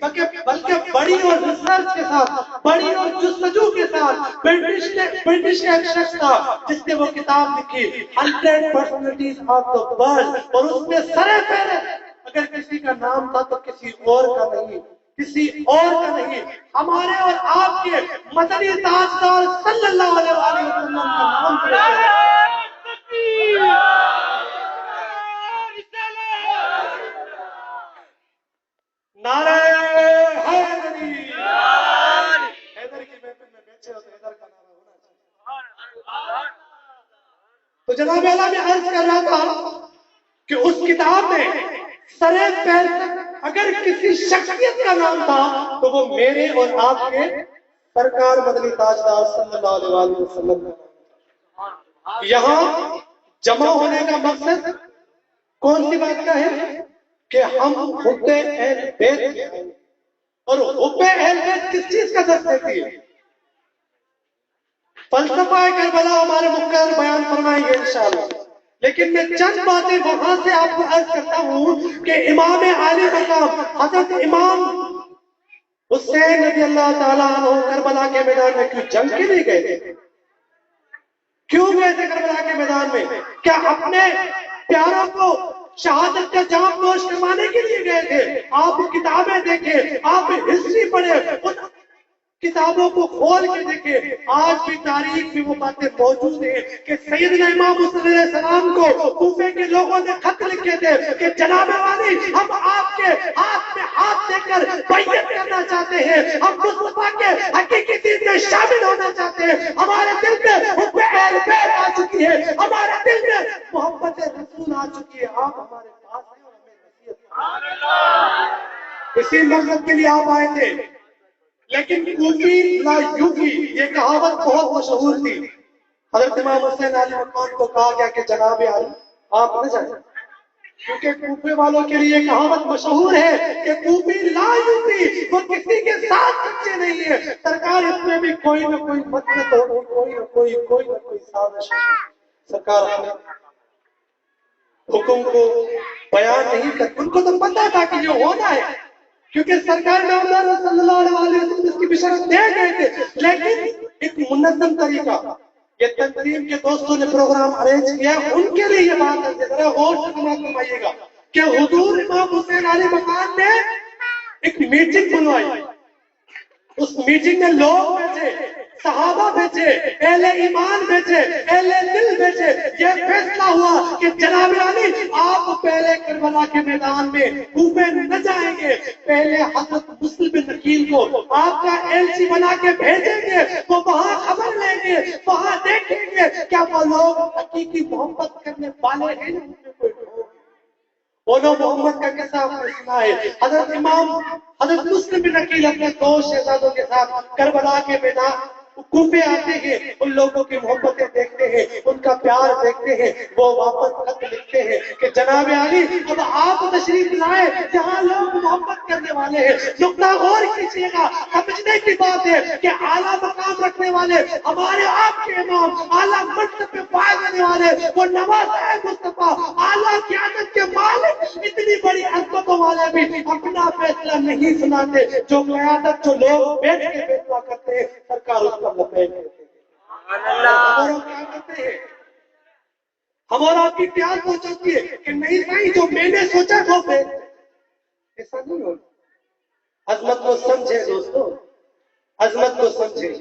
بلکہ بڑی اور ریسرچ کے ساتھ، بڑی اور جستجو کے ساتھ برٹش کا ایک شخص تھا جس نے وہ کتاب لکھی 100 پرسنالٹیز آف دا ورلڈ، اور اس میں سرے پہلے اگر کسی کا نام تھا تو کسی اور کا نہیں، کسی اور کا نہیں، ہمارے اور آپ کے مدنی تاجدار صلی اللہ علیہ وسلم کا نام ہے۔ نعرہ حیدری، حیدر کی محفل میں بیٹھے ہو تو حیدر کا نعرہ ہونا چاہیے۔ تو جناب اعلیٰ میں عرض کر رہا تھا کہ اس کتاب میں سرے پیر تک اگر کسی شخصیت کا نام تھا تو وہ میرے اور آپ کے سرکار مدنی تاجدار صلی اللہ علیہ وسلم کا۔ یہاں جمع ہونے کا مقصد کون سی بات کا ہے کہ ہم حب اہل بیت میں ہیں، اور حب اہل بیت کس چیز کا درس دیتی ہے؟ فلسفہ کربلا ہمارے مقرر بیان فرمائیں گے انشاءاللہ، لیکن میں چند باتیں وہاں سے آپ کو عرض کرتا ہوں کہ امام عالی مقام حضرت امام حسین رضی اللہ تعالیٰ عنہ کربلا کے میدان میں کیوں جنگ کے لیے گئے تھے؟ کیوں گئے تھے کربلا کے میدان میں؟ کیا اپنے پیاروں کو شہادت کا جام نوش کروانے کے لیے گئے تھے؟ آپ کتابیں دیکھیں، آپ ہسٹری پڑھیں، کتابوں کو کھول کے دیکھیں، آج بھی تاریخ میں وہ باتیں موجود ہیں کہ سیدنا امام حسین علیہ السلام کو کوفے کے لوگوں نے خط لکھے تھے کہ جناب والی ہم آپ کے ہاتھ میں ہاتھ دے کر بیعت کرنا چاہتے ہیں، ہم مصطفیٰ کے حقیقی دین میں شامل ہونا چاہتے ہیں، ہمارے دل میں حب اہل بیت آ چکی ہے، ہمارے دل میں محبت رسول آ چکی ہے، آپ ہمارے پاس ہیں اور ہمیں نصیحت اسی مقصد کے لیے آپ آئے تھے۔ لیکن کوفی لا یوفی یہ کہاوت بہت مشہور تھی۔ حضرت امام حسین علی مقام کو کہا گیا کہ جناب علی آپ نہ جائیں، کیونکہ کوفے والوں کے لیے کہاوت مشہور ہے کہ کوفی لا یوفی، وہ کسی کے ساتھ سچے نہیں ہے۔ سرکار اس میں بھی کوئی نہ کوئی مطلب ہو، کوئی نہ کوئی سازش ہے۔ سرکار اپنے حکم کو بیان نہیں کرتے، ان کو تو پتا تھا کہ یہ ہونا ہے، کیونکہ سرکار نامدار صلی اللہ علیہ وسلم اس کی بشارت دے گئے تھے، لیکن ایک منظم طریقہ، یہ تنظیم کے دوستوں نے پروگرام ارینج کیا، ان کے لیے یہ بات ہے، ذرا غور سے سماعت فرمائیے گا کہ حضور امام حسین علی مقام نے ایک میٹنگ بلوائی، اس میٹنگ میں لوگ بیٹھے، صحابہ بیٹھے، اہل ایمان بیٹھے، اہل دل بیٹھے، یہ فیصلہ ہوا کہ جناب علی آپ پہلے کربلا کے میدان میں کوفے نہ جائیں گے، پہلے حضرت مسلم بن عقیل کو آپ کا ایلچی بنا کے بھیجیں گے، وہ وہاں خبر لیں گے، وہاں دیکھیں گے کیا وہ لوگ حقیقی محبت کرنے والے ہیں، ان میں کوئی ڈھونگ ہے۔ بولو محمد کا قصہ آپ نے سنا ہے، حضرت مسلم بن عقیل اپنے دو شہزادوں کے ساتھ کربلا کے میدان کوفے آتے ہیں، ان لوگوں کی محبتیں دیکھتے ہیں، ان کا پیار دیکھتے ہیں، وہ واپس خط لکھتے ہیں کہ جناب علی اب آپ تشریف لائے جہاں لوگ محبت کرنے والے ہیں۔ نقطہ غور کیجیے گا، سمجھنے کی بات ہے کہ اعلیٰ مقام رکھنے والے ہمارے آپ کے امام، اعلیٰ منصب پہ فائز ہونے والے وہ نوازائے مصطفیٰ، اعلیٰ قیادت کے مالک، اتنی بڑی عظمتوں والے بھی اپنا فیصلہ نہیں سناتے، جو قیادت جو لوگ بیٹھ کے فیصلہ کرتے ہیں سرکار اس پر لپیٹ دیتے ہیں۔ ہمارا کیا کرتے ہیں، ہمارا آپ کی کیا سوچ ہوتی ہے کہ نہیں صحیح جو میں نے سوچا تھا ایسا نہیں ہوتا۔ عظمت کو سمجھے دوستو، عظمت کو سمجھے۔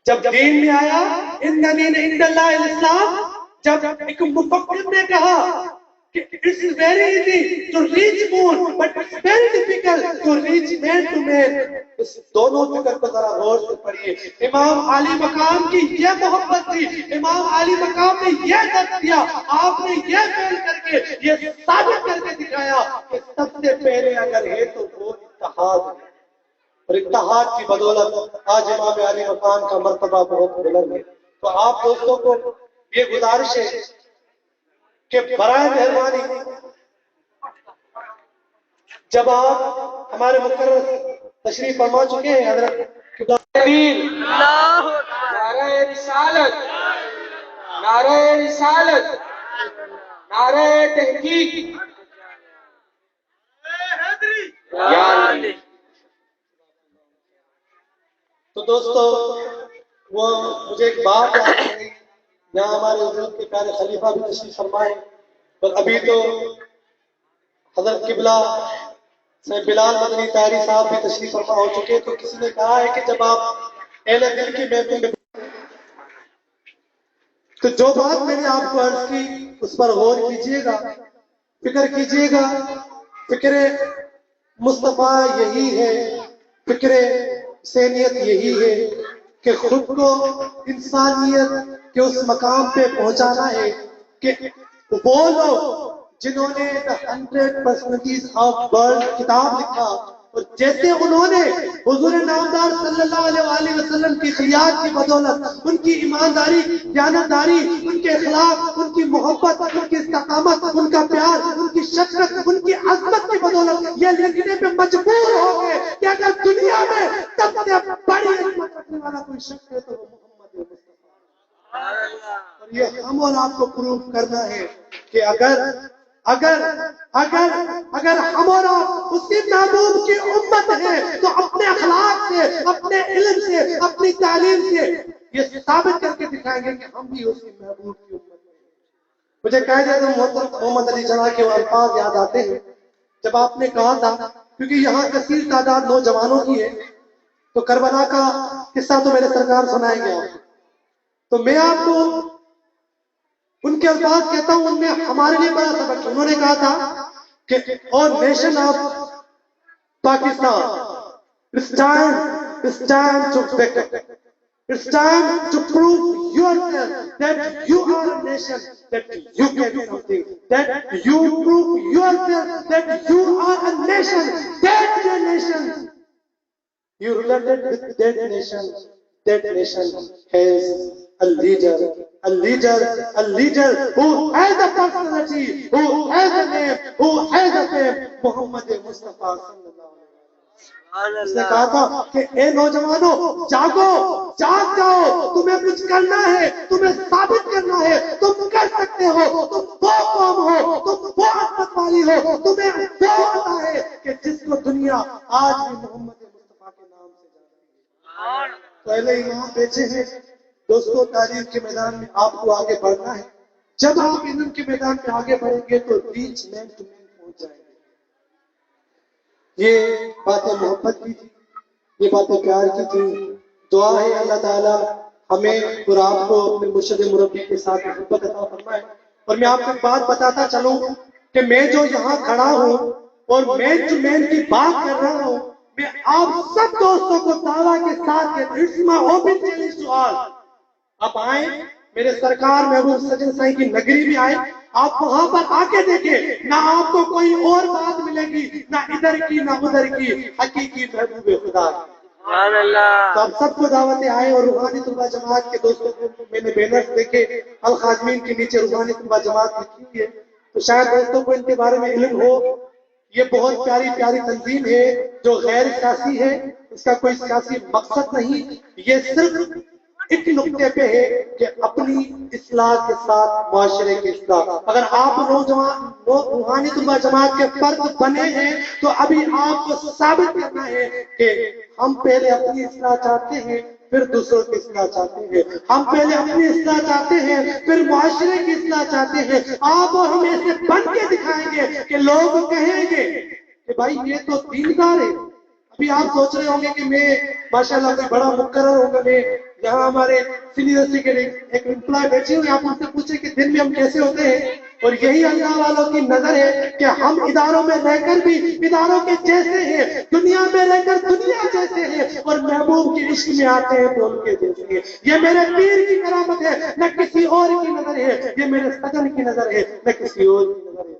جب دین میں آیا ان دین عند اللہ الاسلام، جب ایک مفکر نے کہا کہ it's very easy to reach moon but it's very difficult to reach man to man، اس دونوں فکر کو ذرا غور سے پڑھیے۔ امام علی مقام کی یہ محبت تھی، امام علی مقام نے یہ درد دیا، آپ نے یہ فعل کر کے یہ ثابت کر کے دکھایا کہ سب سے پہلے اگر ہے تو وہ اتحاد ہے، اور اتحاد کی بدولت آج امام علی مقام کا مرتبہ بہت بلند ہے۔ تو آپ دوستوں کو یہ گزارش ہے کہ برائے مہربانی جب آپ ہمارے مقرر تشریف فرما چکے ہیں حضرت نعرہ رسالت، نعرہ رسالت، نعرہ تحقیق، تو دوستو وہ مجھے ایک بات یاد آ گئی، یہاں ہمارے حضور کے پیارے خلیفہ بھی تشریف فرمائے، اور ابھی تو حضرت قبلہ سے بلال مدنی طاہری صاحب بھی تشریف فرما ہو چکے، تو کسی نے کہا ہے کہ جب آپ اہل دل کی محفل میں، تو جو بات میں نے آپ کو عرض کی اس پر غور کیجئے گا، فکر کیجئے گا. فکر مصطفیٰ یہی ہے، فکر حسینیت یہی ہے کہ خود کو انسانیت کے اس مقام پہ پہنچانا ہے کہ وہ لوگ جنہوں نے The 100 Personalities of World کتاب لکھا، اور جیسے انہوں نے حضور نامدار صلی اللہ علیہ وآلہ وسلم کی خلیات کی بدولت، ان کی ایمانداری، دیانتداری، ان کے اخلاق، ان کی محبت، ان کی استقامت، ان کا پیار، ان کی شفقت، ان کی عظمت کی بدولت یہ لکھنے پہ مجبور ہو گئے کہ اگر دنیا میں سب سے بڑی عظمت رکھنے والا کوئی شخص ہے تو وہ محمد مصطفیٰ. اور یہ ہم اور آپ کو پروف کرنا ہے کہ اگر ہم اور آپ اسی محبوب کی امت ہیں تو اپنے اخلاق سے، اپنے علم سے، اپنی تعلیم سے یہ ثابت کر کے دکھائیں گے کہ ہم بھی اسی محبوب کی امت ہیں. مجھے قائد اعظم محمد علی جناح کے وہ الفاظ یاد آتے ہیں جب آپ نے کہا تھا، کیونکہ یہاں کثیر تعداد نوجوانوں کی ہے، تو کربلا کا قصہ تو میرے سرکار سنائیں گے آپ، تو میں آپ کو ان کے الفاظ کہتا ہوں، ان میں ہمارے لیے بڑا سبق. انہوں نے کہا تھا کہ اور nation of Pakistan, it's time to wake up. It's time to prove yourself that you are a nation, that you can do something, that you prove yourself that you are a nation, that your nation. You related with that nation. That nation has a leader who has a personality, who has a name, who has a fame, Muhammad Mustafa sallallahu alaihi wasallam. اس نے کہا تھا کہ اے نوجوانوں جاگو، جاگ جاؤ، تمہیں کچھ کرنا ہے، تمہیں ثابت کرنا ہے، تم کر سکتے ہو، تم وہ قوم ہو، تم وہ عظمت والی ہو، تمہیں وہ آتا ہے کہ جس کو دنیا آج بھی محمد مصطفیٰ کے نام سے جانتی ہے. پہلے امام بیچے ہیں. دوستوں تعلیم کے میدان میں آپ کو آگے بڑھنا ہے. جب آپ علم کے میدان میں آگے بڑھیں گے تو ریچ مین ٹو مین پہنچ جائیں گے. یہ باتیں محبت کی تھی، یہ باتیں پیار کی تھی. دعا ہے اللہ تعالیٰ ہمیں اور آپ کو اپنے مرشد مربی کے ساتھ محبت عطا فرمائے. اور میں آپ کو ایک بات بتاتا چلوں کہ میں جو یہاں کھڑا ہوں اور مین ٹو مین کی بات کر رہا ہوں، میں آپ سب دوستوں کو دعویٰ کے ساتھ سوال آپ آئیں، میرے سرکار محبوب سجن سائی کی نگری بھی آئے، آپ وہاں پر آ کے دیکھیں، نہ آپ کو کوئی اور بات ملے گی، نہ ادھر کی نہ ادھر کی، حقیقی محبوب خدا کی. تو آپ سب کو دعوتیں آئے. اور روحانی طلبہ جماعت کے دوستوں کو میں نے بینرز دیکھے، الخادمین کے نیچے روحانی طلبہ جماعت لکھی ہوئی ہے، تو شاید دوستوں کو ان کے بارے میں علم ہو. یہ بہت پیاری پیاری تنظیم ہے جو غیر سیاسی ہے، اس کا کوئی سیاسی مقصد نہیں، یہ صرف ایک نقطے پہ ہے کہ اپنی اصلاح کے ساتھ معاشرے کی اصلاح. اگر آپ روحانی طلبہ جماعت کے فرد بنے ہیں تو ابھی آپ کو ثابت کرنا ہے کہ ہم پہلے اپنی اصلاح چاہتے ہیں، پھر دوسروں کی اصلاح چاہتے ہیں. ہم پہلے اپنی اصلاح چاہتے ہیں، پھر معاشرے کی اصلاح چاہتے ہیں. آپ اور ہم ایسے بن کے دکھائیں گے کہ لوگ کہیں گے کہ بھائی یہ تو دیندار ہے. ابھی آپ سوچ رہے ہوں گے کہ میں ماشاءاللہ کوئی بڑا مقرر ہوگا، میں یہاں ہمارے سینئر کے ایک امپلائی بیٹھے ہوئے، آپ ان سے پوچھیں کہ دن میں ہم کیسے ہوتے ہیں. اور یہی اللہ والوں کی نظر ہے کہ ہم اداروں میں رہ کر بھی اداروں کے جیسے ہیں، دنیا میں رہ کر دنیا جیسے ہیں، اور محبوب کے عشق میں آتے ہیں تو ان کے جیسے ہیں. یہ میرے پیر کی کرامت ہے، نہ کسی اور کی نظر ہے. یہ میرے سجن کی نظر ہے، نہ کسی اور کی نظر ہے.